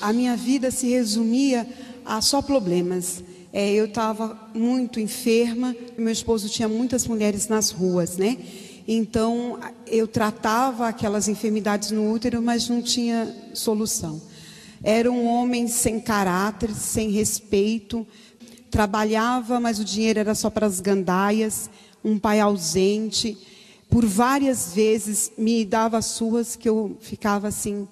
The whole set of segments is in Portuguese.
A minha vida se resumia a só problemas. Eu estava muito enferma, meu esposo tinha muitas mulheres nas ruas, né? Então, eu tratava aquelas enfermidades no útero, mas não tinha solução. Era um homem sem caráter, sem respeito, trabalhava, mas o dinheiro era só para as gandaias, um pai ausente. Por várias vezes me dava surras que eu ficava assim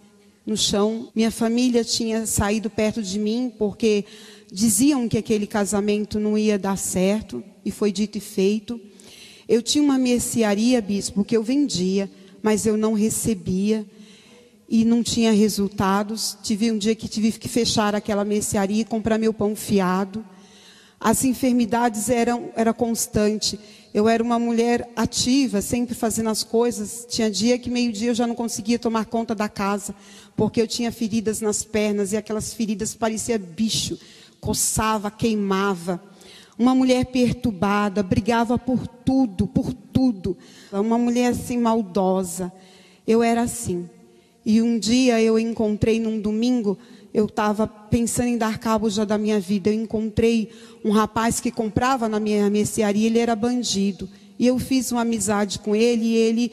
no chão. Minha família tinha saído perto de mim porque diziam que aquele casamento não ia dar certo, e foi dito e feito. Eu tinha uma mercearia, bispo, que eu vendia, mas eu não recebia e não tinha resultados. Tive um dia que tive que fechar aquela mercearia e comprar meu pão fiado. As enfermidades era constante. Eu era uma mulher ativa, sempre fazendo as coisas. Tinha dia que meio-dia eu já não conseguia tomar conta da casa, porque eu tinha feridas nas pernas e aquelas feridas pareciam bicho, coçava, queimava. Uma mulher perturbada, brigava por tudo, por tudo. Uma mulher assim maldosa. Eu era assim. E um dia eu encontrei num domingo, eu estava pensando em dar cabo já da minha vida. Eu encontrei um rapaz que comprava na minha mercearia, ele era bandido. E eu fiz uma amizade com ele e ele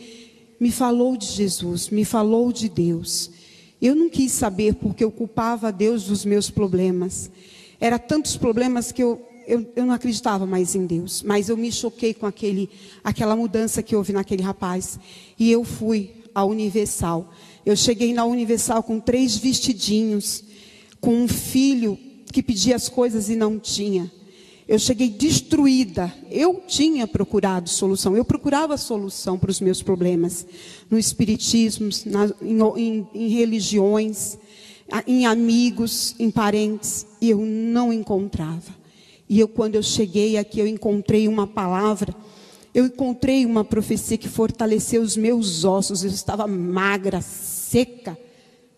me falou de Jesus, me falou de Deus. Eu não quis saber porque eu culpava a Deus dos meus problemas. Era tantos problemas que eu não acreditava mais em Deus. Mas eu me choquei com aquela mudança que houve naquele rapaz. E eu fui à Universal. Eu cheguei na Universal com 3 vestidinhos, com um filho que pedia as coisas e não tinha. Eu cheguei destruída. Eu tinha procurado solução. Eu procurava solução para os meus problemas. No espiritismo, em religiões, em amigos, em parentes. E eu não encontrava. E quando eu cheguei aqui, eu encontrei uma palavra. Eu encontrei uma profecia que fortaleceu os meus ossos. Eu estava magra, seca.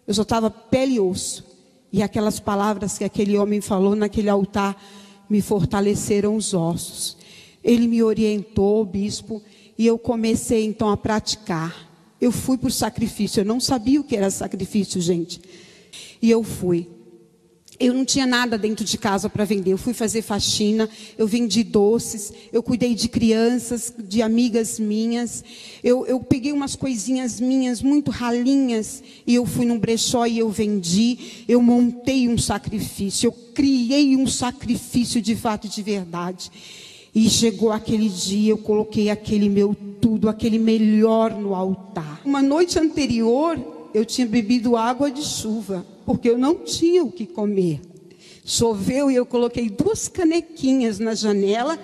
Eu só estava pele e osso. E aquelas palavras que aquele homem falou naquele altar me fortaleceram os ossos. Ele me orientou, bispo, e eu comecei então a praticar. Eu fui por sacrifício. Eu não sabia o que era sacrifício, gente. E eu fui. Eu não tinha nada dentro de casa para vender. Eu fui fazer faxina, eu vendi doces, eu cuidei de crianças, de amigas minhas. Eu peguei umas coisinhas minhas muito ralinhas e eu fui num brechó e eu vendi. Eu montei um sacrifício, eu criei um sacrifício de fato e de verdade. E chegou aquele dia, eu coloquei aquele meu tudo, aquele melhor no altar. Uma noite anterior, eu tinha bebido água de chuva, porque eu não tinha o que comer. Choveu e eu coloquei 2 canequinhas na janela,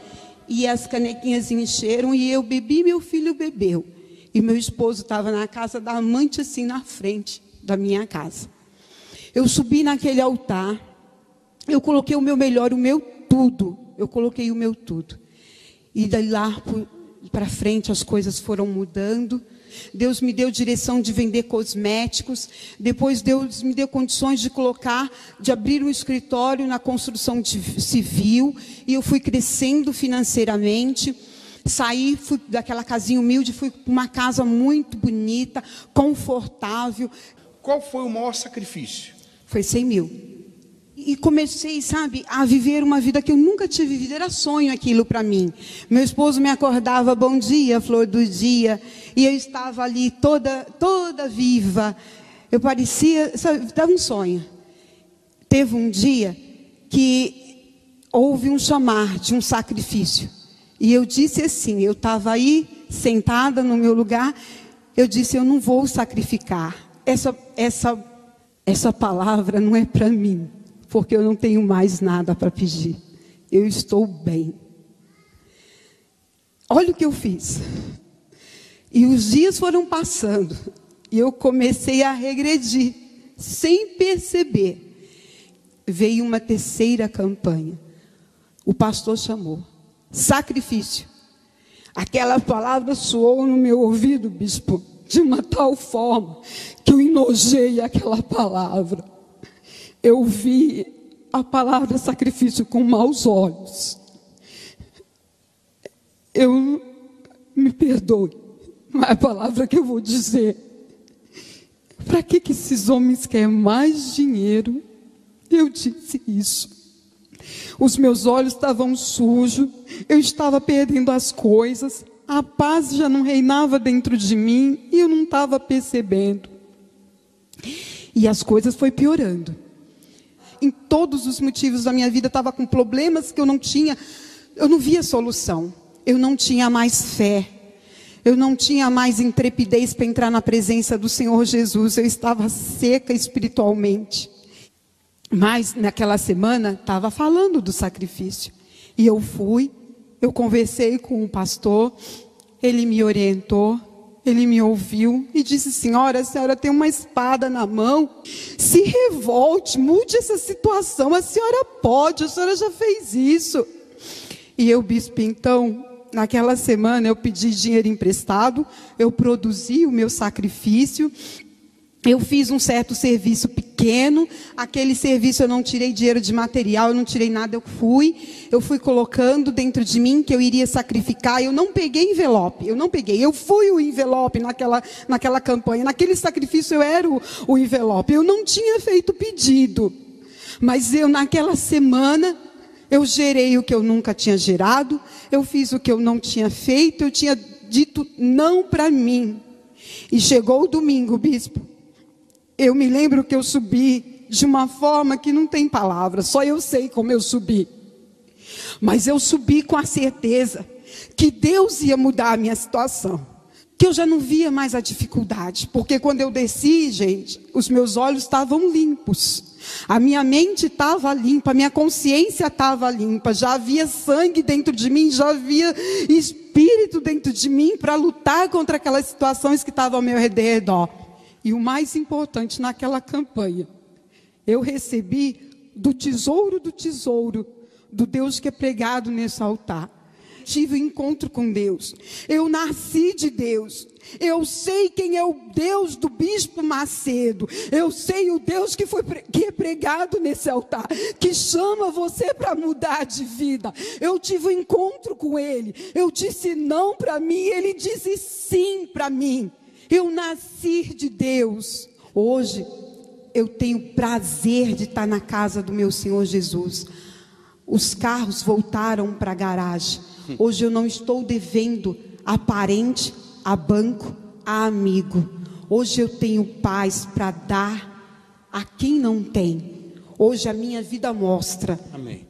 e as canequinhas encheram, e eu bebi, meu filho bebeu. E meu esposo estava na casa da amante, assim, na frente da minha casa. Eu subi naquele altar, eu coloquei o meu melhor, o meu tudo. Eu coloquei o meu tudo. E daí lá para frente as coisas foram mudando. Deus me deu direção de vender cosméticos. Depois Deus me deu condições de abrir um escritório na construção civil. E eu fui crescendo financeiramente. Saí, fui daquela casinha humilde, fui para uma casa muito bonita, confortável. Qual foi o maior sacrifício? Foi 100 mil. E comecei, sabe, a viver uma vida que eu nunca tinha vivido. Era sonho aquilo para mim. Meu esposo me acordava, bom dia, flor do dia. E eu estava ali toda viva. Eu parecia, sabe, dava um sonho. Teve um dia que houve um chamar de um sacrifício. E eu disse assim, eu estava aí, sentada no meu lugar. Eu disse, eu não vou sacrificar. Essa palavra não é para mim. Porque eu não tenho mais nada para pedir. Eu estou bem. Olha o que eu fiz. E os dias foram passando. E eu comecei a regredir. Sem perceber. Veio uma 3ª campanha. O pastor chamou. Sacrifício. Aquela palavra soou no meu ouvido, bispo. De uma tal forma que eu enojei aquela palavra. Eu vi a palavra sacrifício com maus olhos. Eu me perdoe, não é a palavra que eu vou dizer. Para que esses homens querem mais dinheiro Eu disse isso. Os meus olhos estavam sujos, eu estava perdendo as coisas, a paz já não reinava dentro de mim e eu não estava percebendo. E as coisas foram piorando. Em todos os motivos da minha vida, eu estava com problemas que eu não via solução. Eu não tinha mais fé. Eu não tinha mais intrepidez para entrar na presença do Senhor Jesus. Eu estava seca espiritualmente. Mas naquela semana estava falando do sacrifício. E eu conversei com o pastor, ele me orientou, ele me ouviu e disse: senhora, a senhora tem uma espada na mão, se revolte, mude essa situação, a senhora pode, a senhora já fez isso. E eu, bispo, então, naquela semana eu pedi dinheiro emprestado, eu produzi o meu sacrifício. Eu fiz um certo serviço pequeno, aquele serviço eu não tirei dinheiro de material, eu não tirei nada, eu fui colocando dentro de mim que eu iria sacrificar. Eu não peguei envelope, eu fui o envelope naquela campanha, naquele sacrifício eu era o envelope, eu não tinha feito pedido, mas naquela semana, eu gerei o que eu nunca tinha gerado, eu fiz o que eu não tinha feito, eu tinha dito não para mim, e chegou o domingo, bispo. Eu me lembro que eu subi de uma forma que não tem palavras, só eu sei como eu subi. Mas eu subi com a certeza que Deus ia mudar a minha situação, que eu já não via mais a dificuldade, porque quando eu desci, gente, os meus olhos estavam limpos, a minha mente estava limpa, a minha consciência estava limpa, já havia sangue dentro de mim, já havia espírito dentro de mim para lutar contra aquelas situações que estavam ao meu redor. E o mais importante, naquela campanha, eu recebi do tesouro do Deus que é pregado nesse altar. Tive um encontro com Deus. Eu nasci de Deus. Eu sei quem é o Deus do Bispo Macedo. Eu sei o Deus que é pregado nesse altar, que chama você para mudar de vida. Eu tive um encontro com Ele. Eu disse não para mim, Ele disse sim para mim. Eu nasci de Deus. Hoje, eu tenho prazer de estar na casa do meu Senhor Jesus. Os carros voltaram para a garagem. Hoje eu não estou devendo a parente, a banco, a amigo. Hoje eu tenho paz para dar a quem não tem. Hoje a minha vida mostra. Amém.